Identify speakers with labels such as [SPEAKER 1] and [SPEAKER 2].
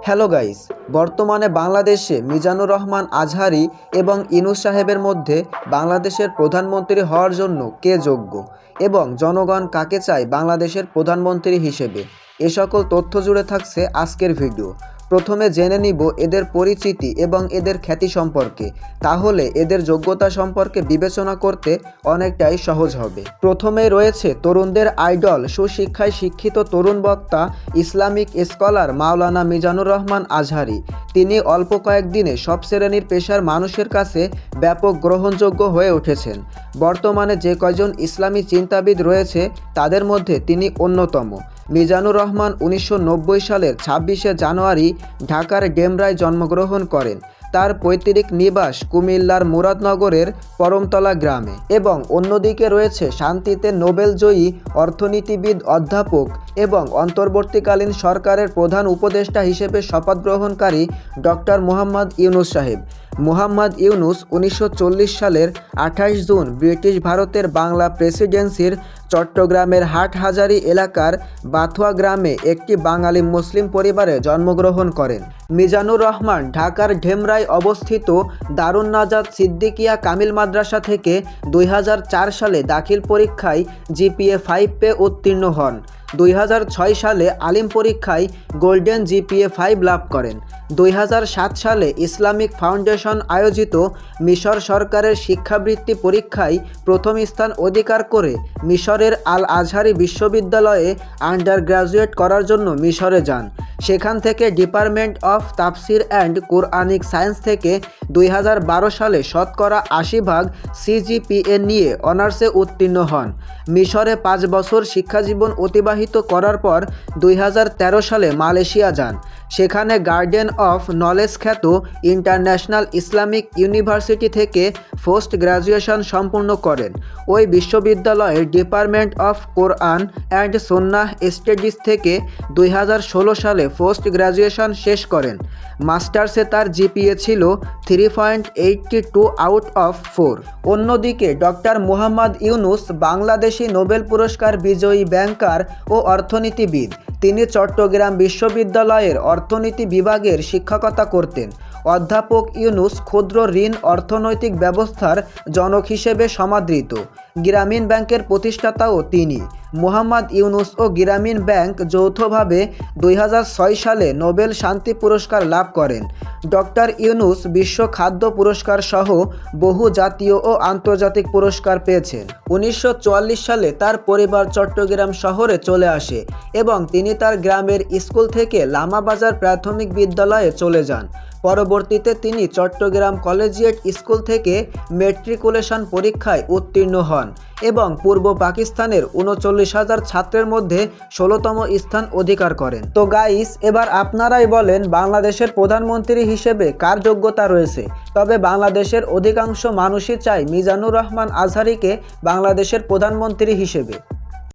[SPEAKER 1] Hello guys, বর্তমানে বাংলাদেশে মিজানুর রহমান আজহারী এবং ইউনূস সাহেবের মধ্যে বাংলাদেশের প্রধানমন্ত্রী হওয়ার জন্য কে যোগ্য এবং জনগণ কাকে চায় বাংলাদেশের প্রধানমন্ত্রী হিসেবে, এ সকল তথ্য জুড়ে থাকছে আজকের ভিডিও। প্রথমে জেনে নিব এদের পরিচিতি এবং এদের খ্যাতি সম্পর্কে, তাহলে এদের যোগ্যতা সম্পর্কে বিবেচনা করতে অনেকটাই সহজ হবে। প্রথমে রয়েছে তরুণদের আইডল, সুশিক্ষায় শিক্ষিত তরুণ বক্তা, ইসলামিক স্কলার মাওলানা মিজানুর রহমান আজহারী। তিনি অল্প কয়েকদিনে সব শ্রেণীর পেশার মানুষের কাছে ব্যাপক গ্রহণযোগ্য হয়ে উঠেছেন। বর্তমানে যে কয়জন ইসলামী চিন্তাবিদ রয়েছে তাদের মধ্যে তিনি অন্যতম। মিজানুর রহমান 1990 সালের 26শে জানুয়ারি ঢাকার ডেমরায় জন্মগ্রহণ করেন। তার পৈতৃক নিবাস কুমিল্লার মুরাদনগরের পরমতলা গ্রামে। এবং অন্যদিকে রয়েছে শান্তিতে নোবেলজয়ী অর্থনীতিবিদ, অধ্যাপক এবং অন্তর্বর্তীকালীন সরকারের প্রধান উপদেষ্টা হিসেবে শপথ গ্রহণকারী ডক্টর মোহাম্মদ ইউনূস সাহেব। মোহাম্মদ ইউনূস 1940 সালের 28 জুন ব্রিটিশ ভারতের বাংলা প্রেসিডেন্সির চট্টগ্রামের হাটহাজারী এলাকার বাথুয়া গ্রামে একটি বাঙালি মুসলিম পরিবারে জন্মগ্রহণ করেন। মিজানুর রহমান ঢাকার ডেমরায় অবস্থিত দারুন নাজাত সিদ্দিকিয়া কামিল মাদ্রাসা থেকে 2004 সালে দাখিল পরীক্ষায় জিপিএ 5 পেয়ে উত্তীর্ণ হন। 2006 সালে আলিম পরীক্ষায় গোল্ডেন জিপিএ 5 লাভ করেন। 2007 সালে ইসলামিক ফাউন্ডেশন আয়োজিত মিশর সরকারের শিক্ষাবৃত্তি পরীক্ষায় প্রথম স্থান অধিকার করে মিশরের আল আজহারি বিশ্ববিদ্যালয়ে আন্ডার গ্রাজুয়েট করার জন্য মিশরে যান। সেখান থেকে ডিপার্টমেন্ট অফ তাফসির অ্যান্ড কোরআনিক সায়েন্স থেকে 2012 সালে শতকরা 80% সিজিপিএ নিয়ে অনার্সে উত্তীর্ণ হন। মিশরে 5 বছর শিক্ষাজীবন অতিবাহিত করার পর 2013 সালে মালয়েশিয়া যান। সেখানে গার্ডেন অফ নলেজ খ্যাত ইন্টারন্যাশনাল ইসলামিক ইউনিভার্সিটি থেকে পোস্ট গ্র্যাজুয়েশন সম্পূর্ণ করেন। ওই বিশ্ববিদ্যালয়ের department of Quran and Sunnah studies থেকে 2016 সালে পোস্ট গ্র্যাজুয়েশন শেষ করেন। মাস্টার্সে তার জিপিএ ছিল 3.82 আউট অফ 4। অন্যদিকে ডক্টর মোহাম্মদ ইউনূস বাংলাদেশি নোবেল পুরস্কার বিজয়ী ব্যাংকার ও অর্থনীতিবিদ। তিনি চট্টগ্রাম বিশ্ববিদ্যালয়ের অর্থনীতি বিভাগের শিক্ষকতা করতেন। অধ্যাপক ইউনূস ক্ষুদ্র ঋণ অর্থনৈতিক ব্যবস্থার জনক হিসেবে সমাদৃত। গ্রামীণ ব্যাংকের প্রতিষ্ঠাতাও তিনি। মোহাম্মদ ইউনূস ও গ্রামীণ ব্যাংক যৌথভাবে 2006 সালে নোবেল শান্তি পুরস্কার লাভ করেন। ডক্টর ইউনূস বিশ্ব খাদ্য পুরস্কার সহ বহু জাতীয় ও আন্তর্জাতিক পুরস্কার পেয়েছেন। 1944 সালে তার পরিবার চট্টগ্রাম শহরে চলে আসে এবং তিনি তার গ্রামের স্কুল থেকে লামাবাজার প্রাথমিক বিদ্যালয়ে চলে যান। পরবর্তীতে তিনি চট্টগ্রাম কলেজিয়েট স্কুল থেকে ম্যাট্রিকুলেশন পরীক্ষায় উত্তীর্ণ হন এবং পূর্ব পাকিস্তানের 39,000 ছাত্রের মধ্যে 16তম স্থান অধিকার করেন। তো গাইস, এবার আপনারাই বলেন বাংলাদেশের প্রধানমন্ত্রী হিসেবে কার যোগ্যতা রয়েছে? তবে বাংলাদেশের অধিকাংশ মানুষই চায় মিজানুর রহমান আজহারীকে বাংলাদেশের প্রধানমন্ত্রী হিসেবে।